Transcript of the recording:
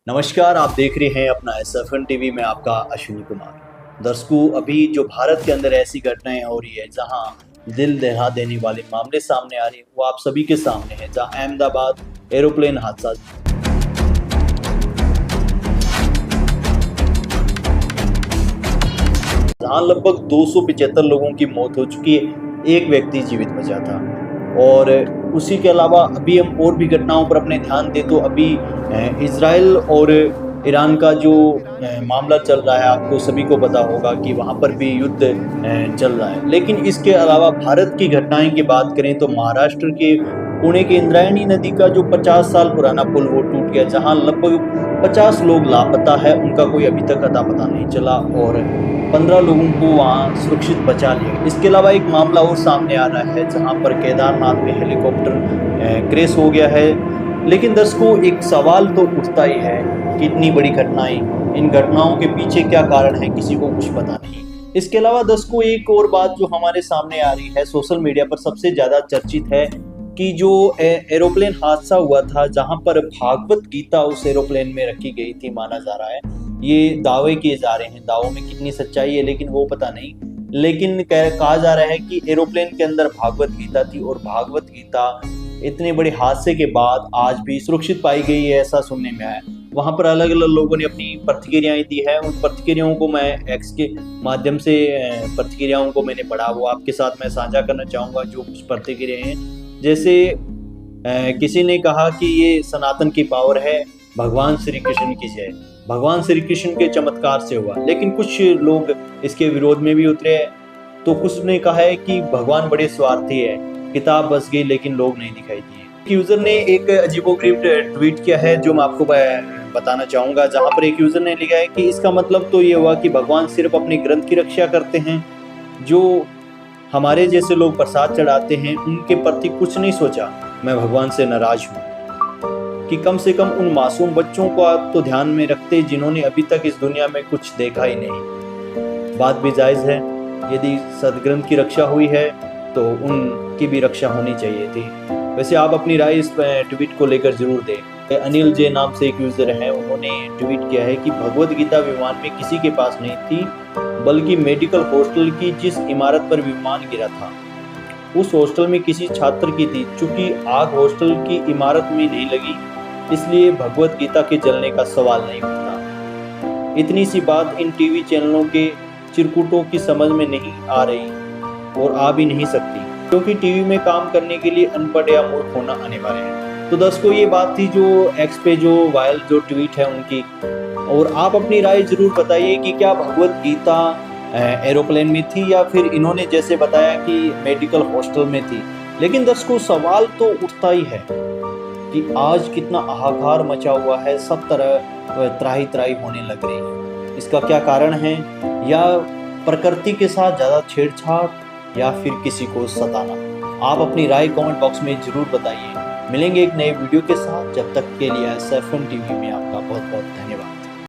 नमस्कार, आप देख रहे हैं अपना SFN टीवी में आपका अश्विनी कुमार। दर्शकों, अभी जो भारत के अंदर ऐसी घटनाएं हो रही है जहां दिल दहला देने वाले मामले सामने आ रहे हैं, वो आप सभी के सामने है। जहां अहमदाबाद एरोप्लेन हादसा, जहां लगभग 275 लोगों की मौत हो चुकी है, एक व्यक्ति जीवित बचा था। और उसी के अलावा अभी हम और भी घटनाओं पर अपने ध्यान दें तो अभी इजराइल और ईरान का जो मामला चल रहा है, आपको सभी को पता होगा कि वहाँ पर भी युद्ध चल रहा है। लेकिन इसके अलावा भारत की घटनाएं की बात करें तो महाराष्ट्र के पुणे के इंद्रायणी नदी का जो 50 साल पुराना पुल वो टूट गया, जहां लगभग 50 लोग लापता है, उनका कोई अभी तक अता पता नहीं चला और 15 लोगों को वहां सुरक्षित बचा लिया। इसके अलावा एक मामला और सामने आ रहा है जहां पर केदारनाथ में हेलीकॉप्टर क्रैश हो गया है। लेकिन दर्शकों, एक सवाल तो उठता ही है कि इतनी बड़ी घटनाएं, इन घटनाओं के पीछे क्या कारण है, किसी को कुछ पता नहीं। इसके अलावा दर्शकों, एक और बात जो हमारे सामने आ रही है, सोशल मीडिया पर सबसे ज्यादा चर्चित है कि जो एरोप्लेन हादसा हुआ था, जहां पर भागवत गीता उस एरोप्लेन में रखी गई थी, माना जा रहा है। ये दावे किए जा रहे हैं, दावों में कितनी सच्चाई है लेकिन वो पता नहीं। लेकिन कहा जा रहा है कि एरोप्लेन के अंदर भागवत गीता थी और भागवत गीता इतने बड़े हादसे के बाद आज भी सुरक्षित पाई गई है, ऐसा सुनने में आया। वहां पर अलग अलग लोगों ने अपनी प्रतिक्रियाएं दी है। उन प्रतिक्रियाओं को मैं एक्स के माध्यम से प्रतिक्रियाओं को मैंने पढ़ा, वो आपके साथ मैं साझा करना चाहूंगा। जो कुछ प्रतिक्रियाएं हैं, जैसे किसी ने कहा कि ये सनातन की पावर है, भगवान श्री कृष्ण की जय, भगवान श्री कृष्ण के चमत्कार से हुआ। लेकिन कुछ लोग इसके विरोध में भी उतरे हैं। तो कुछ ने कहा है कि भगवान बड़े स्वार्थी है, किताब बस गई लेकिन लोग नहीं दिखाई दिए। यूजर ने एक अजीबोगरीब ट्वीट किया है जो मैं आपको बताना चाहूंगा, जहां पर एक यूजर ने लिखा है कि इसका मतलब तो ये हुआ कि भगवान सिर्फ अपने ग्रंथ की रक्षा करते हैं, जो हमारे जैसे लोग प्रसाद चढ़ाते हैं उनके प्रति कुछ नहीं सोचा। मैं भगवान से नाराज हूँ कि कम से कम उन मासूम बच्चों को आप तो ध्यान में रखते जिन्होंने अभी तक इस दुनिया में कुछ देखा ही नहीं। बात भी जायज है, यदि सदग्रंथ की रक्षा हुई है तो उनकी भी रक्षा होनी चाहिए थी। वैसे आप अपनी राय इस ट्वीट को लेकर जरूर दें। अनिल जे नाम से एक यूजर है, उन्होंने ट्वीट किया है कि भगवत गीता विमान में किसी के पास नहीं थी, बल्कि मेडिकल हॉस्टल की जिस इमारत पर विमान गिरा था उस हॉस्टल में किसी छात्र की थी। चूंकि आग हॉस्टल की इमारत में नहीं लगी, इसलिए भगवत गीता के जलने का सवाल नहीं उठता। इतनी सी बात इन टीवी चैनलों के चिरकुटों की समझ में नहीं आ रही और आ भी नहीं सकती, क्योंकि टीवी में काम करने के लिए अनपढ़ या मूर्ख होना अनिवार्य है। तो दर्शकों, ये बात थी जो एक्स पे जो वायरल जो ट्वीट है उनकी। और आप अपनी राय जरूर बताइए कि क्या भगवत गीता एरोप्लेन में थी या फिर इन्होंने जैसे बताया कि मेडिकल हॉस्टल में थी। लेकिन दर्शकों, सवाल तो उठता ही है कि आज कितना हाहाकार मचा हुआ है, सब तरह त्राही त्राही होने लग रही है। इसका क्या कारण है? या प्रकृति के साथ ज़्यादा छेड़छाड़ या फिर किसी को सताना? आप अपनी राय कमेंट बॉक्स में जरूर बताइए। मिलेंगे एक नए वीडियो के साथ, जब तक के लिए SFN टीवी में आपका बहुत बहुत धन्यवाद।